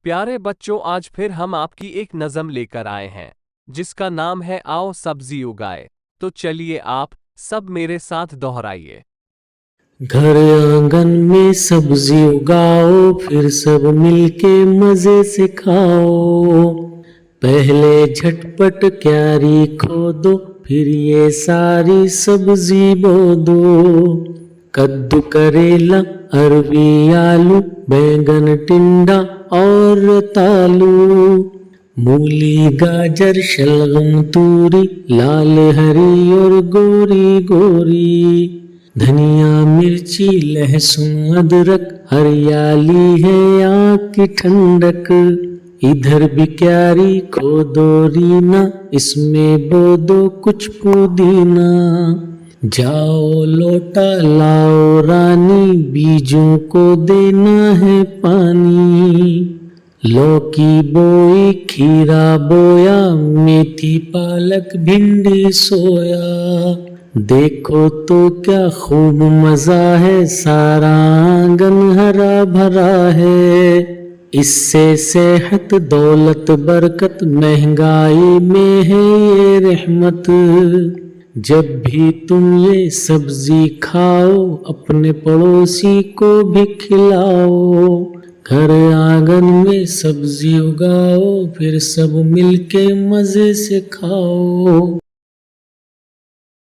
प्यारे बच्चों, आज फिर हम आपकी एक नज़म लेकर आए हैं जिसका नाम है आओ सब्जी उगाए। तो चलिए आप सब मेरे साथ दोहराइए। घर आंगन में सब्जी उगाओ, फिर सब मिलके मजे से खाओ। पहले झटपट क्यारी खोदो, फिर ये सारी सब्जी बो दो। कद्दू, करेला, अरबी, आलू, बैंगन, टिंडा और रतालू। मूली, गाजर, शलगम, तूरी, लाल, हरी और गोरी गोरी। धनिया, मिर्ची, लहसुन, अदरक, हरियाली है आँख की ठंडक। इधर भी क्यारी खोदो रीना, इसमें बो दो कुछ पुदीना। जाओ लोटा लाओ रानी, बीजों को देना है पानी। लौकी बोई, खीरा बोया, मेथी, पालक, भिंडी, सोया। देखो तो क्या खूब मजा है, सारा आंगन हरा भरा है। इससे सेहत, दौलत, बरकत, महंगाई में है ये रहमत। जब भी तुम ये सब्जी खाओ, अपने पड़ोसी को भी खिलाओ। घर आंगन में सब्जी उगाओ, फिर सब मिलके मजे से खाओ।